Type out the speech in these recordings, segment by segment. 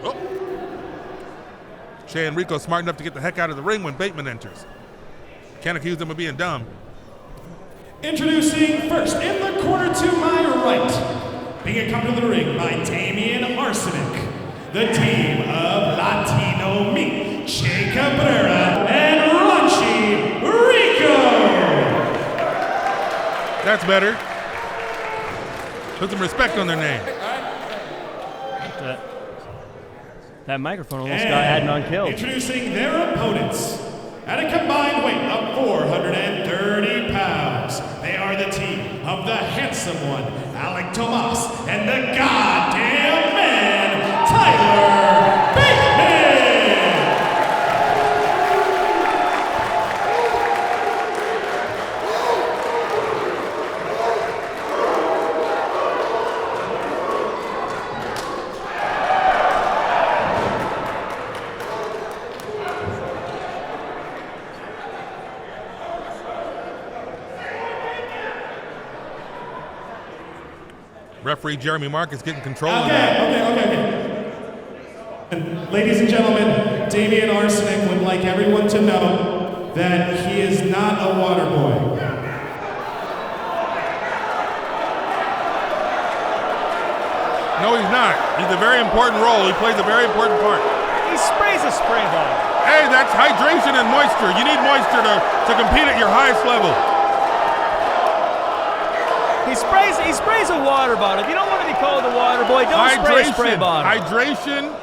Oh. Che and Rico smart enough to get the heck out of the ring when Bateman enters. Can't accuse them of being dumb. Introducing first in the corner to my right, being accompanied to the ring by Damian Arsenic, the team of Latino Meat, Che Cabrera and Raunchy Rico. That's better. Put some respect on their name. That microphone almost got Adnan killed. Introducing their opponents at a combined weight of 430 pounds. They are the team of the handsome one, Alec Tomas, and the goddamn man, Tyler Bateman. Referee Jeremy Mark is getting control of Okay. And ladies and gentlemen, Damian Arsenic would like everyone to know that he is not a water boy. No, he's not. He's a very important role. He plays a very important part. He sprays a spray bottle. Hey, that's hydration and moisture. You need moisture to compete at your highest level. He sprays a water bottle. If you don't want to be called a water boy, don't spray a spray bottle. Hydration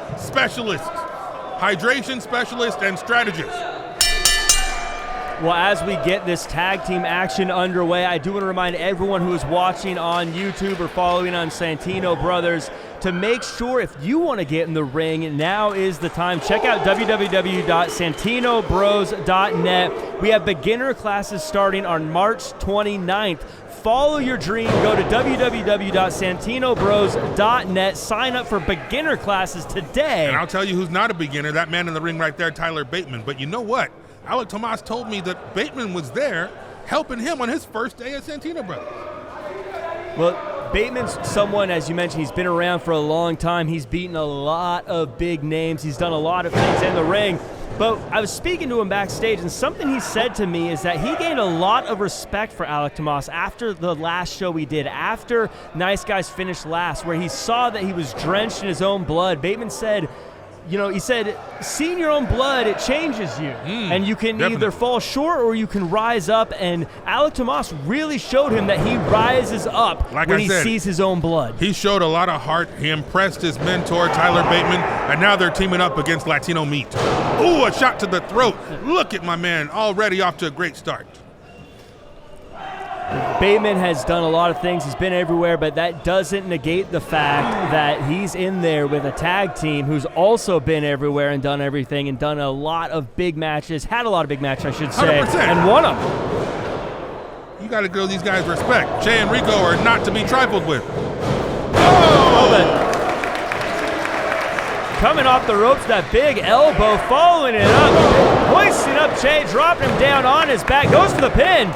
specialist and strategist. Well, as we get this tag team action underway, I do want to remind everyone who is watching on YouTube or following on Santino Brothers to make sure if you want to get in the ring, now is the time. Check out www.santinobros.net. We have beginner classes starting on March 29th. Follow your dream. Go to www.santinobros.net. Sign up for beginner classes today. And I'll tell you who's not a beginner, that man in the ring right there, Tyler Bateman. But you know what? Alec Tomas told me that Bateman was there helping him on his first day at Santino Brothers. Well, Bateman's someone, as you mentioned, he's been around for a long time. He's beaten a lot of big names. He's done a lot of things in the ring. But I was speaking to him backstage, and something he said to me is that he gained a lot of respect for Alec Tomas after the last show we did, after Nice Guys finished last, where he saw that he was drenched in his own blood. Bateman said, he said, seeing your own blood, it changes you. And you can either fall short or you can rise up. And Alec Tomas really showed him that he rises up when he sees his own blood. He showed a lot of heart. He impressed his mentor, Tyler Bateman, and now they're teaming up against Latino Meat. Ooh, a shot to the throat. Look at my man, already off to a great start. Bateman has done a lot of things. He's been everywhere, but that doesn't negate the fact that he's in there with a tag team who's also been everywhere and done everything and done a lot of big matches, had a lot of big matches, I should say, 100%. and won them. You got to give these guys respect. Che and Rico are not to be trifled with. Coming off the ropes, that big elbow, following it up, hoisting up Che, dropping him down on his back, goes for the pin.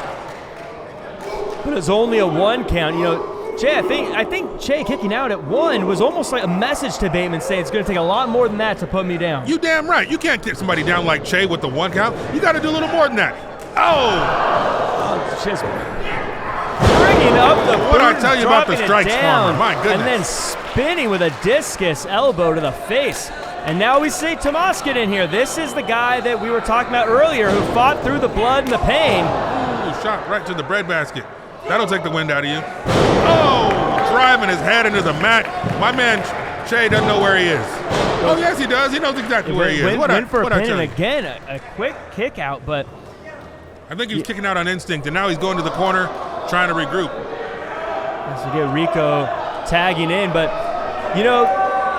But it's only a 1 count. Che, I think Che kicking out at 1 was almost like a message to Bateman saying it's going to take a lot more than that to put me down. You damn right. You can't kick somebody down like Che with the 1 count. You got to do a little more than that. Just bringing up the boot, what I tell you about the strikes, down, Farmer? My goodness. And then spinning with a discus elbow to the face. And now we see Tomas get in here. This is the guy that we were talking about earlier who fought through the blood and the pain. Ooh, shot right to the breadbasket. That'll take the wind out of you. Oh, driving his head into the mat. My man Che doesn't know where he is. Oh, yes, he does. He knows exactly where he is. Went for a pin, and again, a quick kick out, but I think he was kicking out on instinct, and now he's going to the corner trying to regroup. As we get Rico tagging in, but,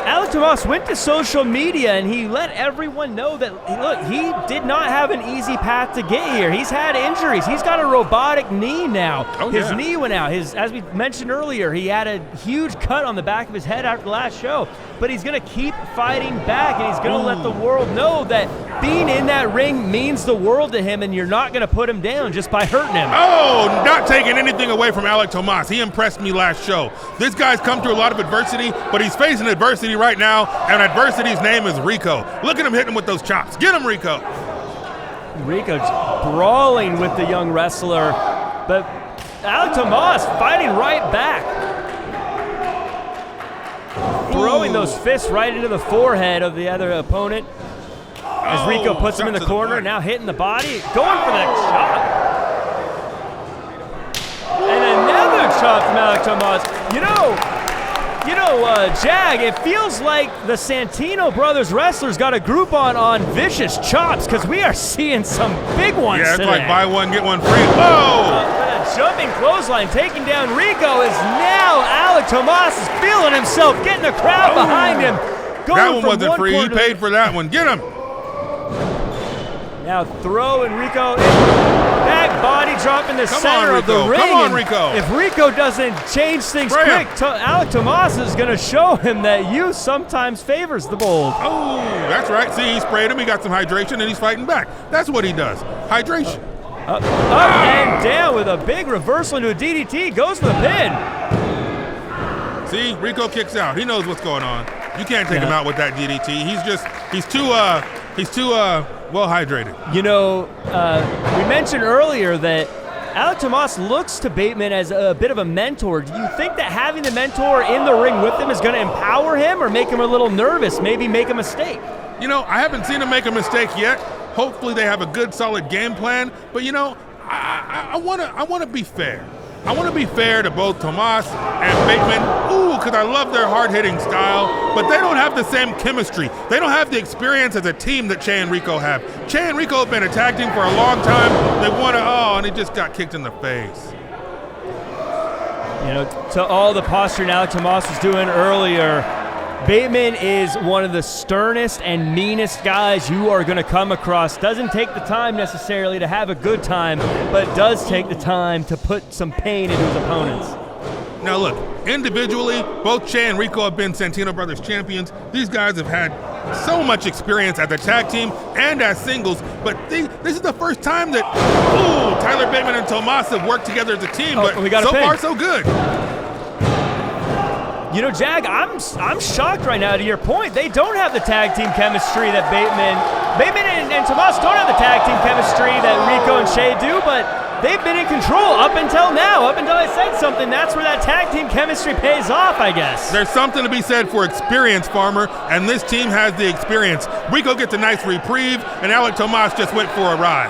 Alec Tomas went to social media and he let everyone know that, look, he did not have an easy path to get here. He's had injuries. He's got a robotic knee now. His knee went out. As we mentioned earlier, he had a huge cut on the back of his head after the last show. But he's going to keep fighting back, and he's going to let the world know that being in that ring means the world to him, and you're not going to put him down just by hurting him. Oh, not taking anything away from Alec Tomas. He impressed me last show. This guy's come through a lot of adversity, but he's facing adversity adversity right now, and adversity's name is Rico. Look at him hitting him with those chops. Get him, Rico. Rico brawling with the young wrestler, but Alec Tomas fighting right back. Throwing those fists right into the forehead of the other opponent. As Rico puts him in the corner, now hitting the body, going for that shot. And another chop from Alec Tomas. You know, Jag, it feels like the Santino brothers wrestlers got a group on vicious chops, because we are seeing some big ones Yeah, it's today. like buy one, get one free. Whoa! But a jumping clothesline taking down Rico is now Alec Tomas is feeling himself, getting the crowd behind him. Going That one from wasn't free. He paid for that one. Get him. Now throwing Rico in. Back body drop in the center of the ring. Come on, And Rico. if Rico doesn't change things quick, Alec Tomas is going to show him that youth sometimes favors the bold. Oh, that's right. See, he sprayed him. He got some hydration, and he's fighting back. That's what he does. Hydration. Up and down with a big reversal into a DDT. Goes for the pin. See, Rico kicks out. He knows what's going on. You can't take him out with that DDT. He's too well hydrated. You know, we mentioned earlier that Alec Tomas looks to Bateman as a bit of a mentor. Do you think that having the mentor in the ring with him is going to empower him or make him a little nervous, maybe make a mistake? You know, I haven't seen him make a mistake yet. Hopefully they have a good, solid game plan. But, you know, I want to be fair. I want to be fair to both Tomas and Bateman, because I love their hard-hitting style, but they don't have the same chemistry. They don't have the experience as a team that Che and Rico have. Che and Rico have been a tag team for a long time. They want to, and he just got kicked in the face. You know, to all the posturing Alec Tomas was doing earlier, Bateman is one of the sternest and meanest guys you are going to come across. Doesn't take the time necessarily to have a good time, but does take the time to put some pain into his opponents. Now look, individually, both Che and Rico have been Santino Brothers champions. These guys have had so much experience as a tag team and as singles, but this is the first time that Tyler Bateman and Tomas have worked together as a team, but so far so good. You know, Jag, I'm shocked right now to your point. They don't have the tag team chemistry that Bateman and Tomas don't have the tag team chemistry that Rico and Che do, but they've been in control up until now. Up until I said something, that's where that tag team chemistry pays off, I guess. There's something to be said for experience, Farmer, and this team has the experience. Rico gets a nice reprieve, and Alec Tomas just went for a ride.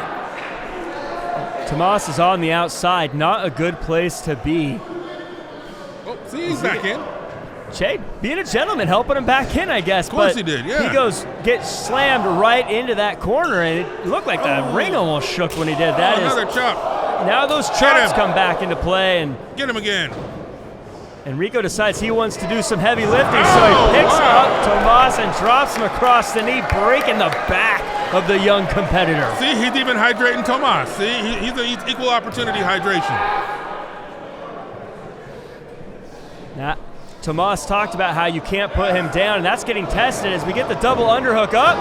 Tomas is on the outside, not a good place to be. Oh, see, he's back in. Che being a gentleman, helping him back in, I guess. Of course he did, yeah. He gets slammed right into that corner, and it looked like the ring almost shook when he did that. Another chop. Now those chops come back into play, and get him again. And Rico decides he wants to do some heavy lifting, so he picks up Tomas and drops him across the knee, breaking the back of the young competitor. See, he's even hydrating Tomas. See, he's equal opportunity hydration. Now, Tomas talked about how you can't put him down, and that's getting tested as we get the double underhook up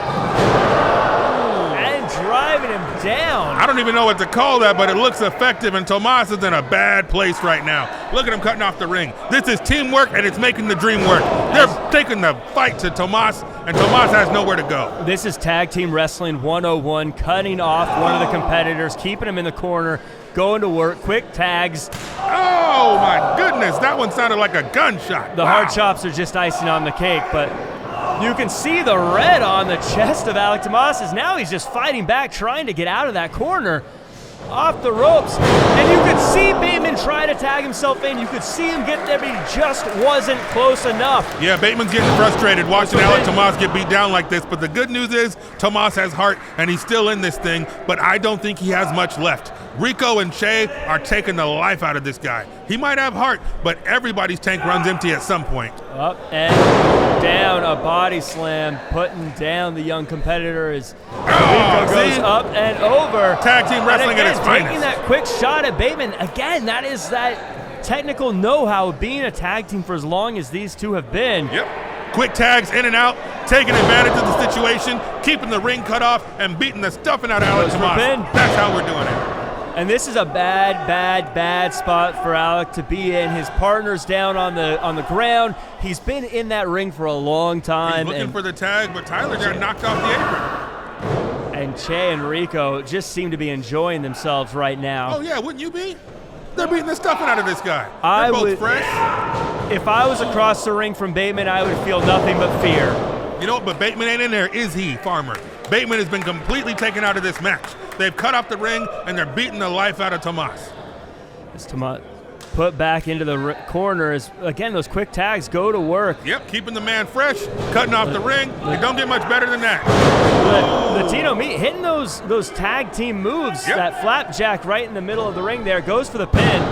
and driving him down. I don't even know what to call that, but it looks effective, and Tomas is in a bad place right now. Look at him cutting off the ring. This is teamwork, and it's making the dream work. They're taking the fight to Tomas, and Tomas has nowhere to go. This is Tag Team Wrestling 101, cutting off one of the competitors, keeping him in the corner, going to work, quick tags. Oh my goodness, that one sounded like a gunshot. The hard chops are just icing on the cake, but you can see the red on the chest of Alec Tomas as now he's just fighting back, trying to get out of that corner, off the ropes. And you could see Bateman try to tag himself in. You could see him get there, but he just wasn't close enough. Yeah, Bateman's getting frustrated watching Alec Tomas get beat down like this, but the good news is Tomas has heart, and he's still in this thing, but I don't think he has much left. Rico and Che are taking the life out of this guy. He might have heart, but everybody's tank runs empty at some point. Up and down, a body slam, putting down the young competitor as Rico goes up and over. Tag team wrestling at its finest. Taking that quick shot at Bateman. Again, that is that technical know-how of being a tag team for as long as these two have been. Yep. Quick tags in and out, taking advantage of the situation, keeping the ring cut off, and beating the stuffing out of Alec Tomas. That's how we're doing it. And this is a bad spot for Alec to be in. His partner's down on the ground. He's been in that ring for a long time. He's looking for the tag, but Tyler got knocked off the apron. And Che and Rico just seem to be enjoying themselves right now. Oh, yeah, wouldn't you be? They're beating the stuffing out of this guy. They're both fresh. If I was across the ring from Bateman, I would feel nothing but fear. You know what? But Bateman ain't in there, is he, Farmer? Bateman has been completely taken out of this match. They've cut off the ring, and they're beating the life out of Tomas. As Tomas put back into the corner, as again, those quick tags go to work. Yep, keeping the man fresh, cutting off the ring. It don't get much better than that. Latino Meat hitting those tag team moves. Yep. That flapjack right in the middle of the ring there goes for the pin.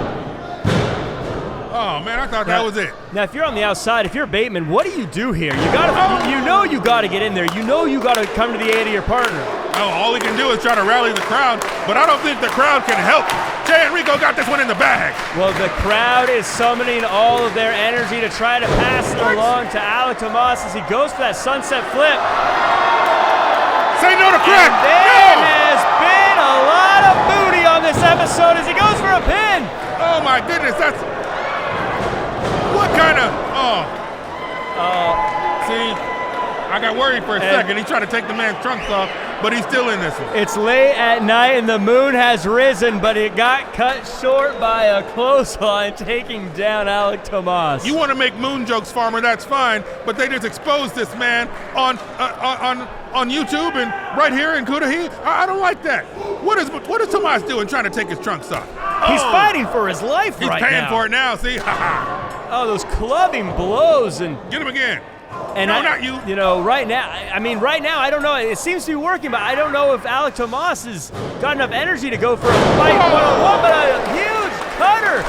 Oh man, I thought that was it. Now, if you're on the outside, if you're Bateman, what do you do here? You gotta get in there. You know you gotta come to the aid of your partner. Oh, all he can do is try to rally the crowd, but I don't think the crowd can help. Che and Rico got this one in the bag. Well, the crowd is summoning all of their energy to try to pass it along to Alec Tomas as he goes for that sunset flip. Say no to crack. And there has been a lot of booty on this episode as he goes for a pin. Oh my goodness, that's what kind of see, I got worried for a second. He tried to take the man's trunks off, but he's still in this one. It's late at night and the moon has risen, but it got cut short by a clothesline taking down Alec Tomas. You want to make moon jokes, Farmer, that's fine, but they just exposed this man on YouTube and right here in Cudahy. I don't like that. What is Tomas doing trying to take his trunks off? He's fighting for his life right now. He's paying for it now, see? Oh, those clubbing blows and get him again. And no, not you. You know, right now, I don't know. It seems to be working, but I don't know if Alec Tomas has got enough energy to go for a fight one-on-one, but a huge cutter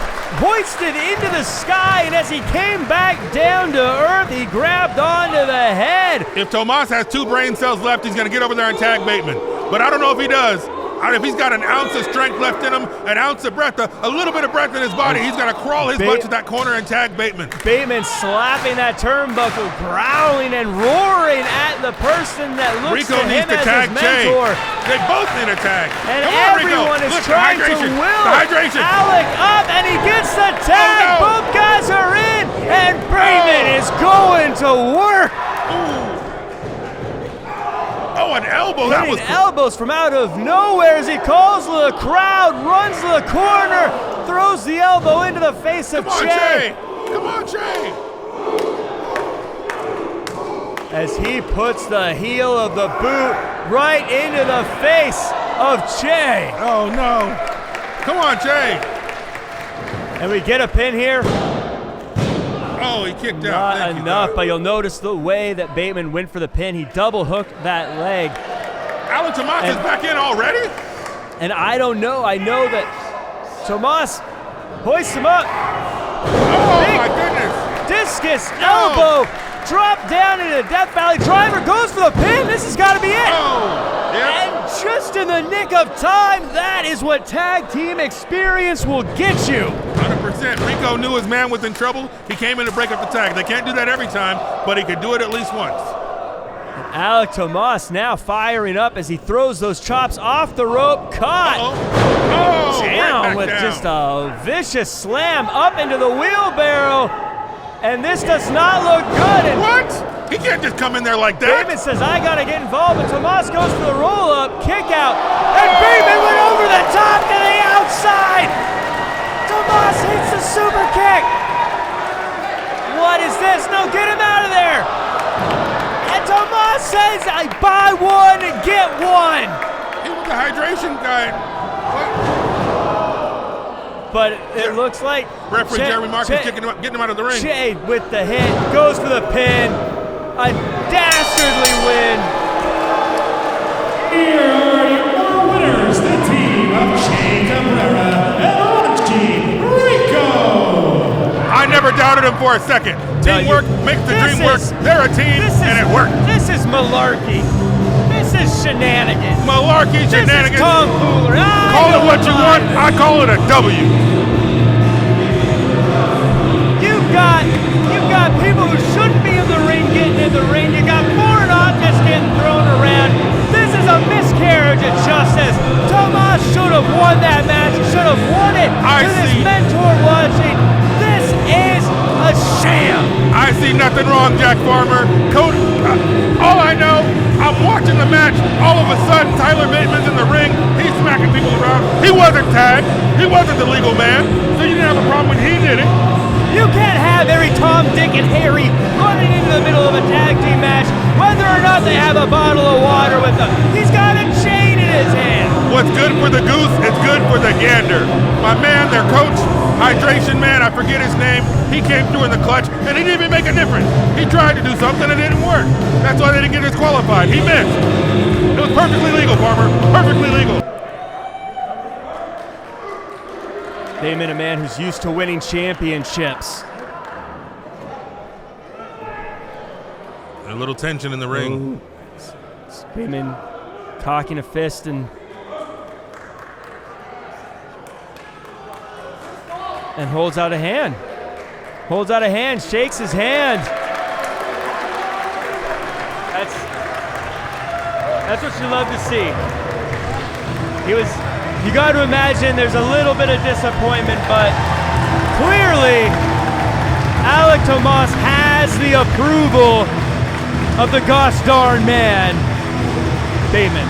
hoisted into the sky, and as he came back down to earth, he grabbed onto the head. If Tomas has 2 brain cells left, he's going to get over there and tag Bateman. But I don't know if he does. If he's got an ounce of strength left in him, an ounce of breath, a little bit of breath in his body, he's going to crawl his butt to that corner and tag Bateman. Bateman slapping that turnbuckle, growling and roaring at the person that looks Rico to him needs to as tag his mentor. They both need a tag. And Come on, everyone Rico. is trying to will Alec up, and he gets the tag. Oh, no. Both guys are in, and Bateman is going to work. Oh, an elbow. That was cool. Elbows from out of nowhere as he calls to the crowd, runs to the corner, throws the elbow into the face of Che. Come on, Che. As he puts the heel of the boot right into the face of Che. Oh, no. Come on, Che. And we get a pin here. Oh, he kicked out. Not enough, but you'll notice the way that Bateman went for the pin. He double hooked that leg. Alec Tomas is back in already? And I don't know. I know that Tomas hoists him up. Oh, my goodness. Discus elbow. Drop down into Death Valley. Driver goes for the pin. This has got to be it. Oh, yeah. And just in the nick of time, that is what tag team experience will get you. 100%. Rico knew his man was in trouble. He came in to break up the tag. They can't do that every time, but he could do it at least once. And Alec Tomas now firing up as he throws those chops off the rope. Caught. Oh, down with just a vicious slam up into the wheelbarrow. And this does not look good. And what? He can't just come in there like that. Bateman says, I got to get involved, but Tomas goes for the roll-up, kick out, and Bateman went over the top to the outside. Tomas hits the super kick. What is this? No, get him out of there. And Tomas says, I buy one and get one. He was the hydration guy. What? But it looks like referee Jeremy Marcus getting him out of the ring. Che with the hit, goes for the pin. A dastardly win. Here are your winners, the team of Che Cabrera and Rico. I never doubted him for a second. Teamwork makes the dream work. They're a team, and it worked. This is malarkey. This is shenanigans. Malarkey shenanigans. This is tomfoolery. Call it what you want. I call it a W. You've got people who shouldn't be in the ring getting in the ring. You got foreign objects getting thrown around. This is a miscarriage of justice. Tomas should have won that match. I see nothing wrong, Jack Farmer. Coach, all I know, I'm watching the match. All of a sudden, Tyler Bateman's in the ring. He's smacking people around. He wasn't tagged. He wasn't the legal man. So you didn't have a problem when he did it. You can't have every Tom, Dick, and Harry running into the middle of a tag team match, whether or not they have a bottle of water with them. He's got a chain in his hand. What's good for the goose is good for the gander. My man, their coach, hydration man, I forget his name, he came through in the clutch, and he didn't even make a difference. He tried to do something, and it didn't work. That's why they didn't get disqualified. He missed. It was perfectly legal, Farmer. Perfectly legal. Bateman, a man who's used to winning championships. A little tension in the ring. Bateman cocking a fist and holds out a hand. Holds out a hand, shakes his hand. That's what you love to see. You got to imagine there's a little bit of disappointment, but clearly Alec Tomas has the approval of the gosh darn man, Bateman.